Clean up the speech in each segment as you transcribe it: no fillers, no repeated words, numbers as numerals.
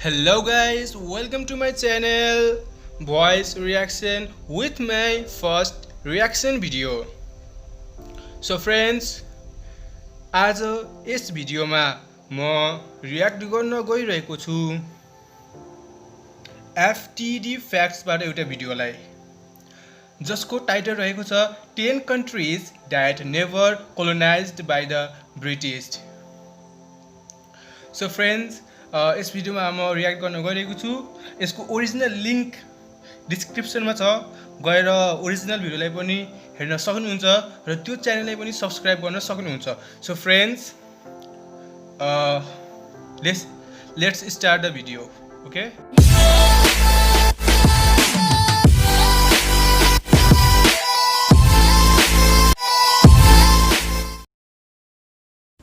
Hello guys, welcome to my channel Voice Reaction with my first reaction video. So friends, आज yes भिडियोमा म react गर्न गइरहेको छु FTD Facts बाट एउटा भिडियोलाई जसको टाइटल रहेको छ 10 countries that never colonized by the British. So friends, yes भिडियोमा म रियाक्ट गर्न गइरहेको छु. यसको ओरिजिनल लिंक डिस्क्रिप्सनमा छ, गएर ओरिजिनल भिडियोलाई पनि हेर्न सक्नुहुन्छ र त्यो च्यानललाई पनि सब्स्क्राइब गर्न सक्नुहुन्छ. सो friends, let's start the video. Okay.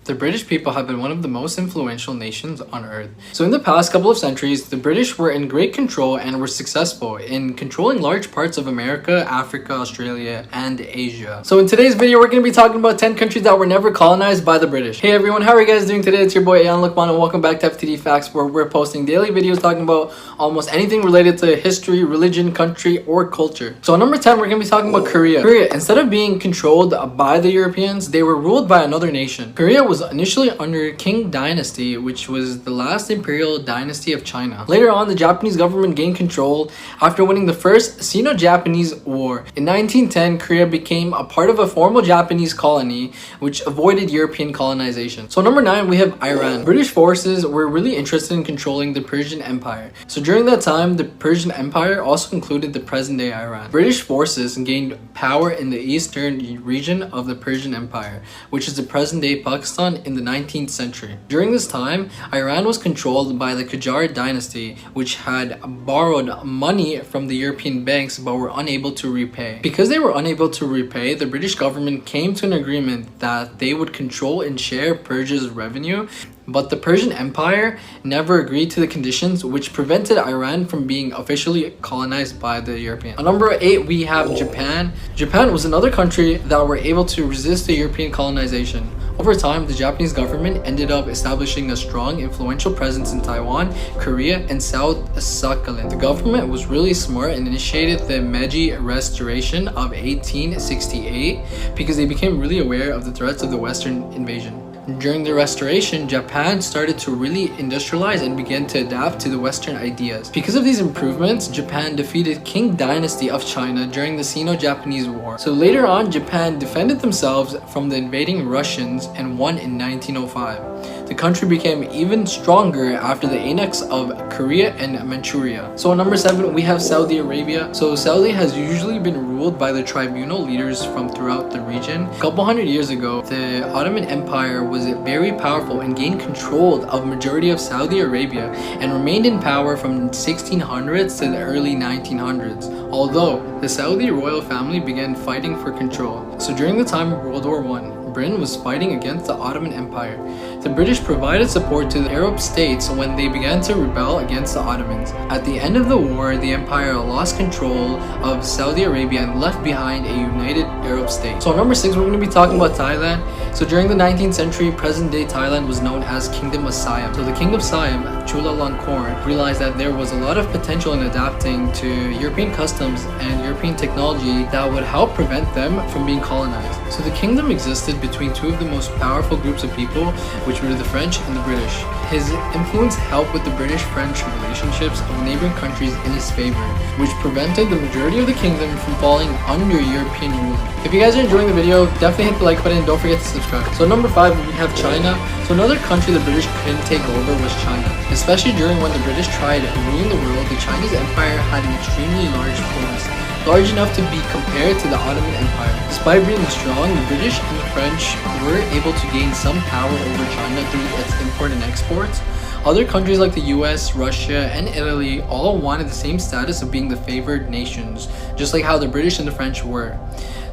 The British people have been one of the most influential nations on earth. So in the past couple of centuries, the British were in great control and were successful in controlling large parts of America, Africa, Australia, and Asia. So in today's video, we're going to be talking about 10 countries that were never colonized by the British. Hey everyone, how are you guys doing today? It's your boy Ayan Lukman and welcome back to FTD Facts, where we're posting daily videos talking about almost anything related to history, religion, country, or culture. So number 10, we're going to be talking about Korea. Korea, instead of being controlled by the Europeans, they were ruled by another nation. Korea was initially under Qing Dynasty, which was the last imperial dynasty of China. Later on, the Japanese government gained control after winning the first Sino-Japanese War. In 1910, Korea became a part of a formal Japanese colony, which avoided European colonization. So number 9, we have Iran. British forces were really interested in controlling the Persian Empire. So during that time, the Persian Empire also included the present-day Iran. British forces gained power in the eastern region of the Persian Empire, which is the present-day Pakistan in the 19th century. During this time, Iran was controlled by the Qajar dynasty, which had borrowed money from the European banks but were unable to repay. Because they were unable to repay, the British government came to an agreement that they would control and share Persia's revenue, but the Persian Empire never agreed to the conditions, which prevented Iran from being officially colonized by the Europeans. On number 8, we have Japan. Japan was another country that were able to resist the European colonization. Over time, the Japanese government ended up establishing a strong, influential presence in Taiwan, Korea, and South Sakhalin. The government was really smart and initiated the Meiji Restoration of 1868 because they became really aware of the threats of the Western invasion. During the restoration, Japan started to really industrialize and began to adapt to the Western ideas. Because of these improvements, Japan defeated Qing Dynasty of China during the Sino-Japanese War. So later on, Japan defended themselves from the invading Russians and won in 1905. The country became even stronger after the annex of Korea and Manchuria. So on number 7, we have Saudi Arabia. So Saudi has usually been ruled by the tribunal leaders from throughout the region. A couple hundred years ago, the Ottoman Empire was very powerful and gained control of majority of Saudi Arabia and remained in power from 1600s to the early 1900s. Although the Saudi royal family began fighting for control. So during the time of World War I, Britain was fighting against the Ottoman Empire. The British provided support to the Arab states when they began to rebel against the Ottomans. At the end of the war, the empire lost control of Saudi Arabia and left behind a united Arab state. So number 6, we're going to be talking about Thailand. So during the 19th century, present-day Thailand was known as Kingdom of Siam. So the King of Siam, Chulalongkorn, realized that there was a lot of potential in adapting to European customs and European technology that would help prevent them from being colonized. So the kingdom existed between two of the most powerful groups of people, which were the French and the British. His influence helped with the British-French relationships of neighboring countries in his favor, which prevented the majority of the kingdom from falling under European rule. If you guys are enjoying the video, definitely hit the like button and don't forget to subscribe. So number 5, we have China. So another country the British couldn't take over was China. Especially during when the British tried ruling the world, the Chinese Empire had an extremely large force, large enough to be compared to the Ottoman Empire. Despite being strong, the British and the French were able to gain some power over China through its import and exports. Other countries like the US, Russia, and Italy all wanted the same status of being the favored nations, just like how the British and the French were.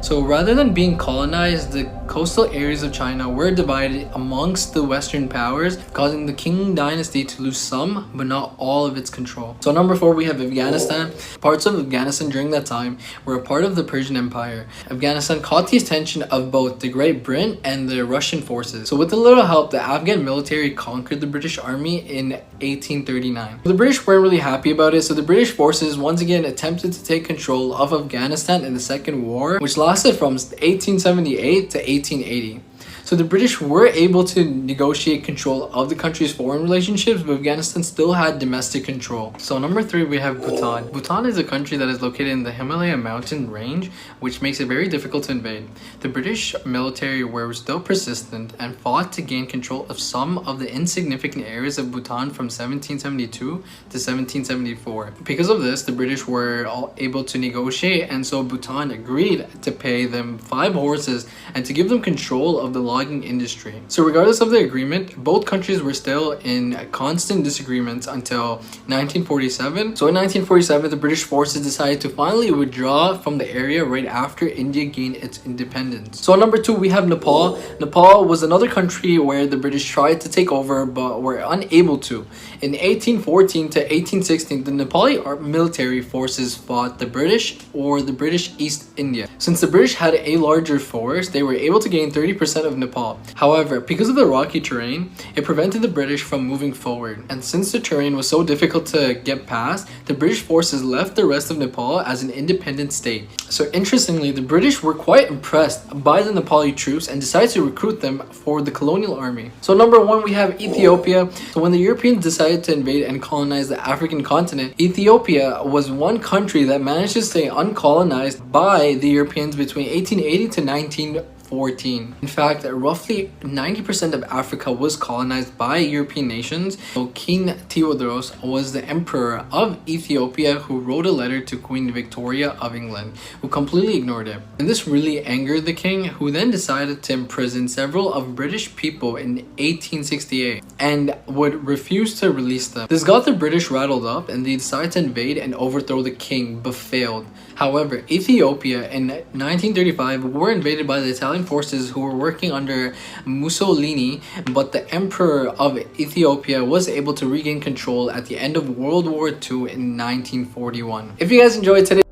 So rather than being colonized, the coastal areas of China were divided amongst the Western powers, causing the Qing dynasty to lose some, but not all of its control. So number 4, we have Afghanistan. Parts of Afghanistan during that time were a part of the Persian Empire. Afghanistan caught the attention of both the Great Britain and the Russian forces. So with a little help, the Afghan military conquered the British army in 1839. The British weren't really happy about it, so the British forces once again attempted to take control of Afghanistan in the Second War, which lasted from 1878 to 1880. So the British were able to negotiate control of the country's foreign relationships, but Afghanistan still had domestic control. So number 3, we have Bhutan. Bhutan is a country that is located in the Himalaya mountain range, which makes it very difficult to invade. The British military were still persistent and fought to gain control of some of the insignificant areas of Bhutan from 1772 to 1774. Because of this, the British were all able to negotiate, and so Bhutan agreed to pay them 5 horses and to give them control of the logging industry. So regardless of the agreement, both countries were still in constant disagreements until 1947. So in 1947, the British forces decided to finally withdraw from the area right after India gained its independence. So number 2, we have Nepal. Nepal was another country where the British tried to take over but were unable to. In 1814 to 1816, the Nepali military forces fought the British or the British East India. Since the British had a larger force, they were able to gain 30% of Nepal. However, because of the rocky terrain, it prevented the British from moving forward. And since the terrain was so difficult to get past, the British forces left the rest of Nepal as an independent state. So interestingly, the British were quite impressed by the Nepali troops and decided to recruit them for the colonial army. So number 1, we have Ethiopia. So when the Europeans decided to invade and colonize the African continent, Ethiopia was one country that managed to stay uncolonized by the Europeans between 1880 to 1914. In fact, roughly 90% of Africa was colonized by European nations. So King Theodorus was the emperor of Ethiopia who wrote a letter to Queen Victoria of England, who completely ignored it. And this really angered the king, who then decided to imprison several of British people in 1868 and would refuse to release them. This got the British rattled up and they decided to invade and overthrow the king, but failed. However, Ethiopia in 1935 were invaded by the Italian forces who were working under Mussolini, but the Emperor of Ethiopia was able to regain control at the end of World War II in 1941. If you guys enjoyed today,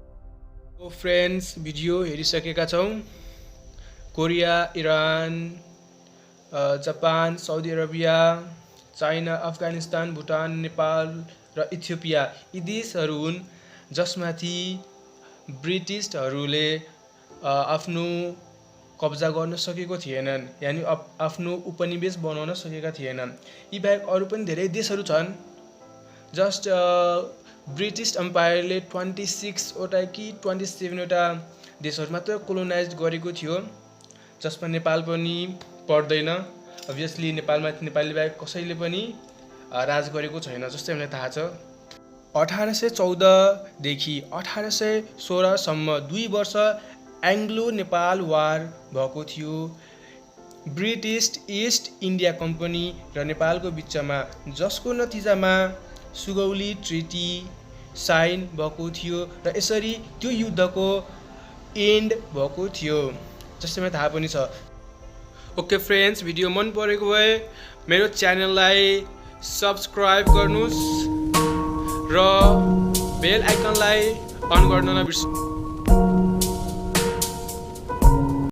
friends video हेरिसकेका छौँ Korea Iran Japan Saudi Arabia China Afghanistan Bhutan Nepal र Ethiopia यी देशहरू हुन् जसमाथि ब्रिटिशहरूले आफ्नो कब्जा गर्न सकेको थिएनन् यानी आफ्नो उपनिवेश बनाउन सकेका थिएनन् यी बाहेक अरु पनि धेरै देशहरू छन् जस्ट ब्रिटिश एम्पायरले 26 वटा कि 27 वटा देशहरू मात्र कोलोनाइज गरेको थियो जसमा नेपाल पनि पर्दैन obviously नेपालमा नेपाली बाहेक कसैले पनि राज गरेको छैन जस्तै हामीलाई थाहा छ 1814 देखि 1816 सम्म 2 वर्ष एङ्ग्लो नेपाल वार भएको थियो ब्रिटिश ईस्ट इन्डिया कम्पनी र नेपालको बीचमा जसको नतिजामा सुगौली ट्रिटी साइन भएको थियो र यसरी त्यो युद्धको एन्ड भएको थियो जसमा थाहा पनि छ ओके फ्रेन्ड्स भिडियो मन परेको भए मेरो च्यानललाई सब्स्क्राइब गर्नुस् र बेल आइकनलाई अन गर्न नबिर्सनु